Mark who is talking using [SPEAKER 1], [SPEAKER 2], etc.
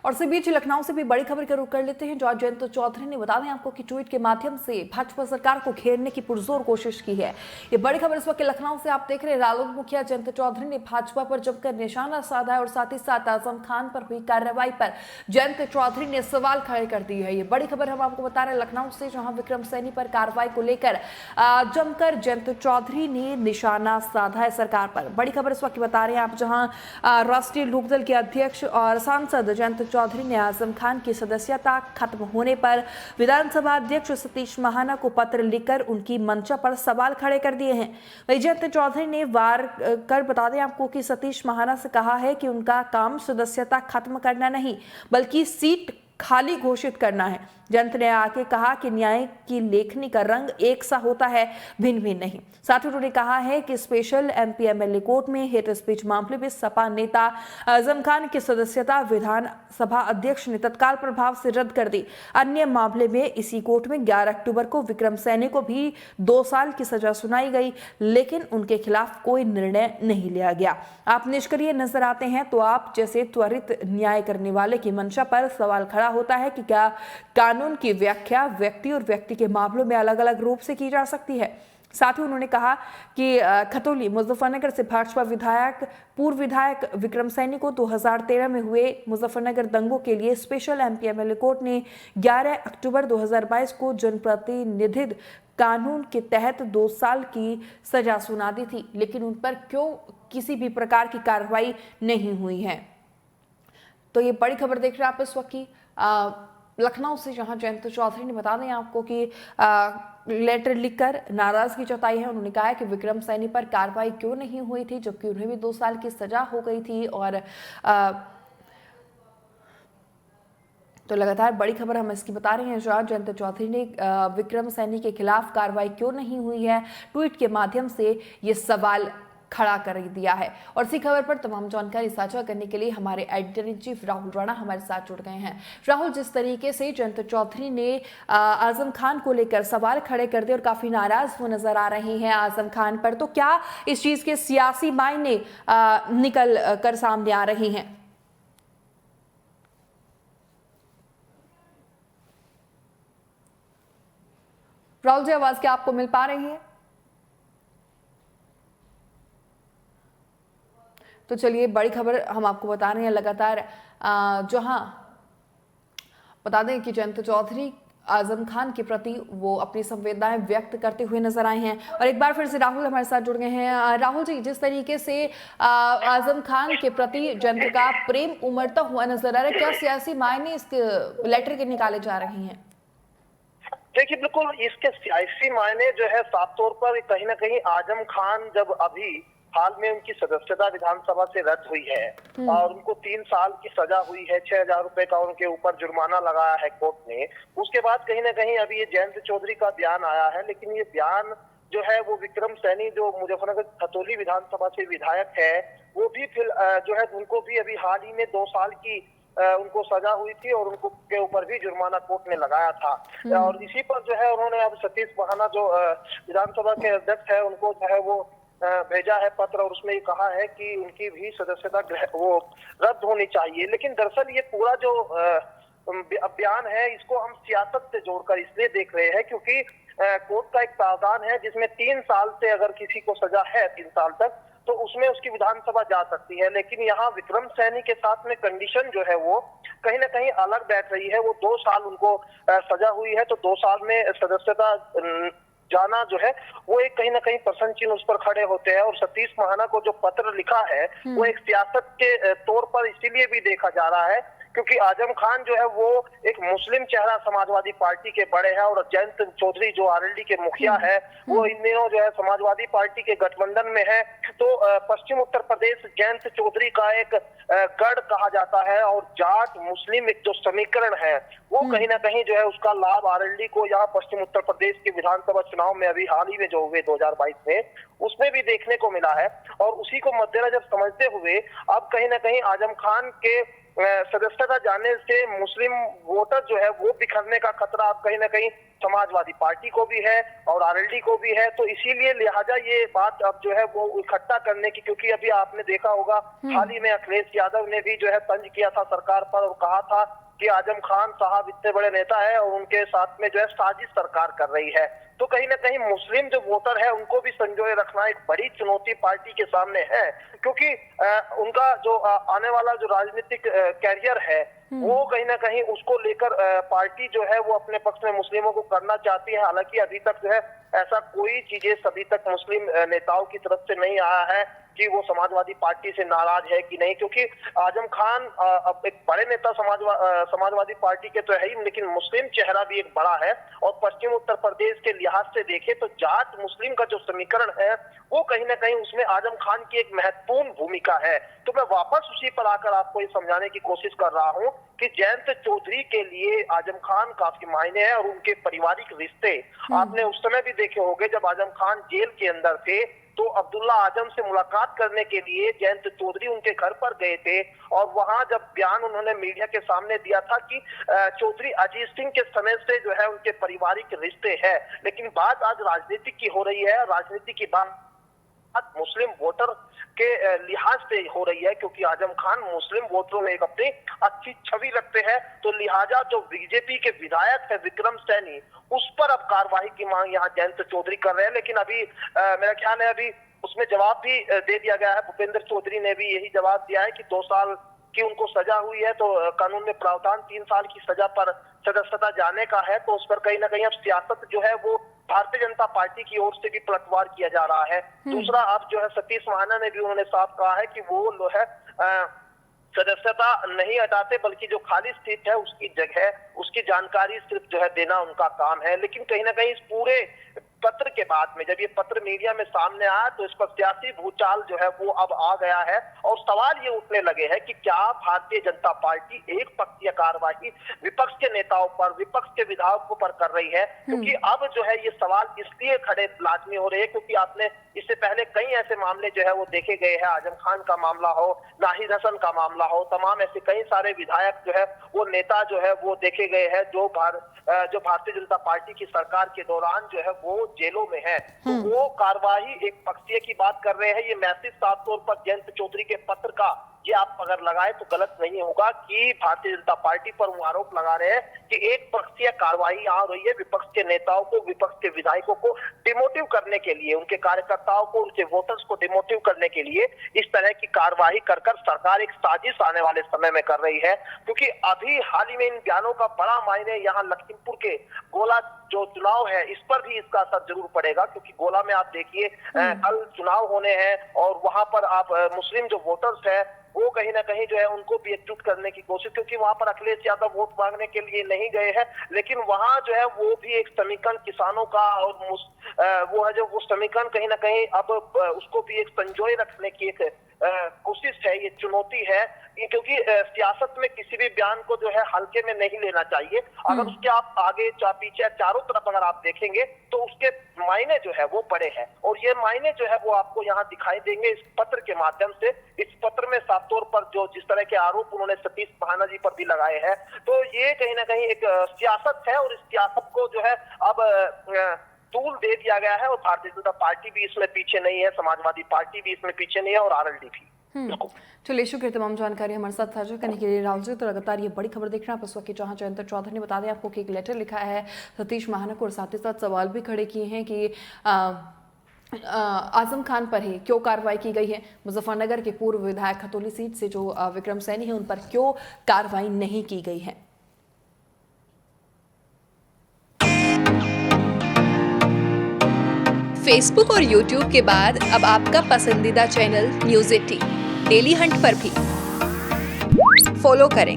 [SPEAKER 1] और इसी बीच लखनऊ से भी बड़ी खबर का रुख कर लेते हैं, जहां जयंत चौधरी ने बता दें आपको कि ट्वीट के माध्यम से भाजपा सरकार को घेरने की पुरजोर कोशिश की है। ये बड़ी खबर इस वक्त लखनऊ से आप देख रहे हैं। रालोद मुखिया जयंत चौधरी ने भाजपा पर जमकर निशाना साधा है और साथ ही साथ आजम खान पर हुई कार्रवाई पर जयंत चौधरी ने सवाल खड़े कर दिए हैं। ये बड़ी खबर हम आपको बता रहे हैं लखनऊ से, जहां विक्रम सैनी पर कार्रवाई को लेकर जमकर जयंत चौधरी ने निशाना साधा है सरकार पर। बड़ी खबर इस वक्त बता रहे हैं आप, जहां राष्ट्रीय लोकदल के अध्यक्ष और सांसद जयंत चौधरी ने आजम खान की सदस्यता खत्म होने पर विधानसभा अध्यक्ष सतीश महाना को पत्र लिखकर उनकी मंशा पर सवाल खड़े कर दिए हैं। वहीं जयंत चौधरी ने वार कर बता दें आपको कि सतीश महाना से कहा है कि उनका काम सदस्यता खत्म करना नहीं बल्कि सीट खाली घोषित करना है। जयंत ने आके कहा कि न्याय की लेखनी का रंग एक सा होता है, भिन्न भिन्न नहीं। साथ ही उन्होंने कहा है कि स्पेशल एमपी एमएलए कोर्ट में हेट स्पीच मामले में सपा नेता आजम खान की सदस्यता विधानसभा अध्यक्ष ने तत्काल प्रभाव से रद्द कर दी। अन्य मामले में इसी कोर्ट में 11 अक्टूबर को विक्रम सैनी को भी 2 साल की सजा सुनाई गई, लेकिन उनके खिलाफ कोई निर्णय नहीं लिया गया। आप निष्क्रिय नजर आते हैं तो आप जैसे त्वरित न्याय करने वाले की मंशा पर सवाल खड़ा होता है कि क्या कानून की व्याख्या व्यक्ति और व्यक्ति के मामलों में अलग अलग रूप से की जा सकती है। साथ ही उन्होंने कहा कि खतौली मुजफ्फरनगर से भाजपा पूर्व विधायक विक्रम सैनी को 2013 में हुए मुजफ्फरनगर दंगों के लिए स्पेशल एमपी एमएलए कोर्ट ने 11 अक्टूबर 2022 को जनप्रतिनिधित्व कानून के तहत 2 साल की सजा सुना दी थी, लेकिन उन पर क्यों किसी भी प्रकार की कार्रवाई नहीं हुई है। तो ये बड़ी खबर देख रहे हैं आप इस वक्त की लखनऊ से, जहां जयंत चौधरी ने बता दें आपको कि लेटर लिखकर नाराजगी जताई है। उन्होंने कहा है कि विक्रम सैनी पर कार्रवाई क्यों नहीं हुई थी जबकि उन्हें भी 2 साल की सजा हो गई थी। और तो लगातार बड़ी खबर हम इसकी बता रहे हैं, जहां जयंत चौधरी ने विक्रम सैनी के खिलाफ कार्रवाई क्यों नहीं हुई है ट्वीट के माध्यम से ये सवाल खड़ा कर दिया है। और इसी खबर पर तमाम जानकारी साझा करने के लिए हमारे editor in chief Rahul Rana हमारे साथ जुड़ गए हैं। राहुल, जिस तरीके से जयंत चौधरी ने आजम खान को लेकर सवाल खड़े कर दिए और काफी नाराज वो नजर आ रहे हैं आजम खान पर, तो क्या इस चीज के सियासी मायने निकल कर सामने आ रहे हैं? राहुल जी, आवाज क्या आपको मिल पा रही है? तो चलिए, बड़ी खबर हम आपको बता रहे हैं लगातार, जहां बता दें कि जयंत चौधरी आजम खान के प्रति वो अपनी संवेदनाएं व्यक्त करते हुए नजर आए हैं। और एक बार फिर से राहुल हमारे साथ जुड़ गए हैं। राहुल जी, जिस तरीके से आजम खान के प्रति जयंत का प्रेम उमड़ता हुआ नजर आ रहा है, क्या सियासी मायने इस लेटर के निकाले जा रहे हैं?
[SPEAKER 2] देखिए, बिल्कुल इसके सियासी मायने जो है साफ तौर पर कहीं ना कहीं आजम खान जब अभी हाल में उनकी सदस्यता विधानसभा से रद्द हुई है और उनको 3 साल की सजा हुई है, 6,000 रुपए का उनके ऊपर जुर्माना लगाया है कोर्ट ने। उसके बाद कहीं ना कहीं अभी ये जयंत चौधरी का बयान आया है, लेकिन ये बयान जो है वो विक्रम सैनी जो मुजफ्फरनगर खतौली विधानसभा से विधायक है, वो भी फिर जो है उनको भी अभी हाल ही में 2 साल की उनको सजा हुई थी और उनको के ऊपर भी जुर्माना कोर्ट ने लगाया था। और इसी पर जो है उन्होंने अब सतीश महाना जो विधानसभा के अध्यक्ष है उनको जो है वो भेजा है पत्र और उसमें ये कहा है कि उनकी भी सदस्यता वो रद्द होनी चाहिए। लेकिन दरअसल ये पूरा जो बयान है इसको हम सियासत से जोड़कर इसलिए देख रहे हैं क्योंकि कोर्ट का एक प्रावधान है जिसमें 3 साल से अगर किसी को सजा है 3 साल तक तो उसमें उसकी विधानसभा जा सकती है। लेकिन यहाँ विक्रम सैनी के साथ में कंडीशन जो है वो कहीं ना कहीं अलग बैठ रही है। वो 2 साल उनको सजा हुई है, तो 2 साल में सदस्यता जाना जो है वो एक कहीं ना कहीं प्रश्न चिन्ह उस पर खड़े होते हैं। और सतीश महाना को जो पत्र लिखा है वो एक सियासत के तौर पर इसीलिए भी देखा जा रहा है क्योंकि आजम खान जो है वो एक मुस्लिम चेहरा समाजवादी पार्टी के बड़े हैं और जयंत चौधरी जो आरएलडी के मुखिया है वो इन दिनों जो है समाजवादी पार्टी के गठबंधन में है। तो पश्चिम उत्तर प्रदेश जयंत चौधरी का एक गढ़ कहा जाता है और जाट मुस्लिम एक जो समीकरण है वो कहीं ना कहीं जो है उसका लाभ आरएलडी को यहाँ पश्चिम उत्तर प्रदेश के विधानसभा चुनाव में अभी हाल ही में जो हुए 2022 में उसमें भी देखने को मिला है। और उसी को मद्देनजर समझते हुए अब कहीं ना कहीं आजम खान के सदस्यता जाने से मुस्लिम वोटर जो है वो बिखरने का खतरा अब कहीं ना कहीं समाजवादी पार्टी को भी है और आरएलडी को भी है। तो इसीलिए लिहाजा ये बात अब जो है वो इकट्ठा करने की, क्योंकि अभी आपने देखा होगा हाल ही में अखिलेश यादव ने भी जो है तंज किया था सरकार पर और कहा था कि आजम खान साहब इतने बड़े नेता है और उनके साथ में जो है साजिश सरकार कर रही है। तो कहीं ना कहीं मुस्लिम जो वोटर है उनको भी संजोए रखना एक बड़ी चुनौती पार्टी के सामने है, क्योंकि उनका जो आने वाला जो राजनीतिक कैरियर है वो कहीं ना कहीं उसको लेकर पार्टी जो है वो अपने पक्ष में मुस्लिमों को करना चाहती है। हालांकि अभी तक जो है ऐसा कोई चीजें सभी तक मुस्लिम नेताओं की तरफ से नहीं आया है कि वो समाजवादी पार्टी से नाराज है कि नहीं, क्योंकि आजम खान अब एक बड़े नेता समाजवादी पार्टी के तो है ही, लेकिन मुस्लिम चेहरा भी एक बड़ा है। और पश्चिम उत्तर प्रदेश के लिहाज से देखें तो जाट मुस्लिम का जो समीकरण है वो कहीं ना कहीं उसमें आजम खान की एक महत्वपूर्ण भूमिका है। तो मैं वापस उसी पर आकर आपको ये समझाने की कोशिश कर रहा हूँ कि जयंत चौधरी के लिए आजम खान काफी मायने हैं और उनके पारिवारिक रिश्ते आपने उस समय भी देखे होंगे जब आजम खान जेल के अंदर थे तो अब्दुल्ला आजम से मुलाकात करने के लिए जयंत चौधरी उनके घर पर गए थे और वहां जब बयान उन्होंने मीडिया के सामने दिया था कि चौधरी अजीत सिंह के समय से जो है उनके पारिवारिक रिश्ते हैं। लेकिन बात आज राजनीति की हो रही है, राजनीति की बात मुस्लिम वोटर के लिहाज से हो रही है, क्योंकि आजम खान मुस्लिम वोटरों में एक अपनी अच्छी छवि रखते हैं। तो लिहाजा जो बीजेपी के विधायक है विक्रम सैनी उस पर अब कार्रवाई की मांग यहाँ जयंत चौधरी कर रहे हैं। लेकिन अभी मेरा ख्याल है अभी उसमें जवाब भी दे दिया गया है। भूपेंद्र चौधरी ने भी यही जवाब दिया है कि 2 साल की उनको सजा हुई है, तो कानून में प्रावधान 3 साल की सजा पर सदस्यता जाने का है। तो उस पर कहीं ना कहीं अब सियासत जो है वो भारतीय जनता पार्टी की ओर से भी पलटवार किया जा रहा है। दूसरा अब जो है सतीश महाना ने भी उन्होंने साफ कहा है कि वो जो है सदस्यता नहीं हटाते, बल्कि जो खाली सीट है उसकी जगह उसकी जानकारी सिर्फ जो है देना उनका काम है। लेकिन कहीं ना कहीं इस पूरे पत्र के बाद में जब ये पत्र मीडिया में सामने आया तो इस पर सियासी भूचाल जो है वो अब आ गया है और सवाल ये उठने लगे हैं कि क्या भारतीय जनता पार्टी एक पक्षीय कार्रवाई विपक्ष के नेताओं पर, विपक्ष के विधायकों पर कर रही है। क्योंकि अब जो है ये सवाल इसलिए खड़े लाजमी हो रहे हैं क्योंकि आपने इससे पहले कई ऐसे मामले जो है वो देखे गए हैं। आजम खान का मामला हो, नाहिद हसन का मामला हो, तमाम ऐसे कई सारे विधायक जो है वो नेता जो है वो देखे गए हैं जो भारतीय जनता पार्टी की सरकार के दौरान जो है वो जेलों में है। तो वो कार्रवाई एक पक्षीय की बात कर रहे हैं। ये मैसेज साफ तौर पर जयंत चौधरी के पत्र का ये आप अगर लगाए तो गलत नहीं होगा कि भारतीय जनता पार्टी पर वो आरोप लगा रहे हैं कि एक पक्षीय कार्रवाई आ रही है विपक्ष के नेताओं को, विपक्ष के विधायकों को डिमोटिव करने के लिए, उनके कार्यकर्ताओं को, उनके वोटर्स को डिमोटिव करने के लिए इस तरह की कार्रवाई कर सरकार एक साजिश आने वाले समय में कर रही है। क्योंकि अभी हाल ही में इन बयानों का बड़ा मायने यहाँ लखीमपुर के गोला जो चुनाव है इस पर भी इसका असर जरूर पड़ेगा, क्योंकि गोला में आप देखिए कल चुनाव होने हैं और वहां पर आप मुस्लिम जो वोटर्स है वो कहीं ना कहीं जो है उनको भी एकजुट करने की कोशिश, क्योंकि वहां पर अखिलेश यादव वोट मांगने के लिए नहीं गए हैं, लेकिन वहां जो है वो भी एक समीकरण किसानों का और वो है जो वो समीकरण कहीं ना कहीं अब उसको भी एक संजोए रखने की एक कोशिश है, ये चुनौती है। क्योंकि सियासत में किसी भी बयान को जो है हल्के में नहीं लेना चाहिए। अगर उसके आप आगे पीछे चारों तरफ अगर आप देखेंगे तो उसके मायने जो है वो बड़े हैं और ये मायने जो है वो आपको यहाँ दिखाई देंगे इस पत्र के माध्यम से। इस पत्र में साफ तौर पर जो जिस तरह के आरोप उन्होंने सतीश महाना जी पर भी लगाए हैं, तो ये कहीं ना कहीं एक सियासत है और इस सियासत को जो है अब तूल दे दिया गया है और भारतीय जनता पार्टी भी इसमें पीछे नहीं है, समाजवादी पार्टी भी इसमें पीछे नहीं है और आरएलडी भी।
[SPEAKER 1] चलिए, शुक्रिया तमाम जानकारी हमारे साथ साझा करने के लिए राहुल जी। तो लगातार ये बड़ी खबर देख रहे हैं आप इस वक्त, जहां जयंत चौधरी ने बता दें आपको कि एक लेटर लिखा है सतीश महाना को और साथ ही साथ सवाल भी खड़े किए हैं कि आजम खान पर ही क्यों कार्रवाई की गई है, मुजफ्फरनगर के पूर्व विधायक खतौली सीट से जो विक्रम सैनी है उन पर क्यों कार्रवाई नहीं की गई है।
[SPEAKER 3] फेसबुक और यूट्यूब के बाद अब आपका पसंदीदा चैनल न्यूज़ 18 डेली हंट पर भी फॉलो करें।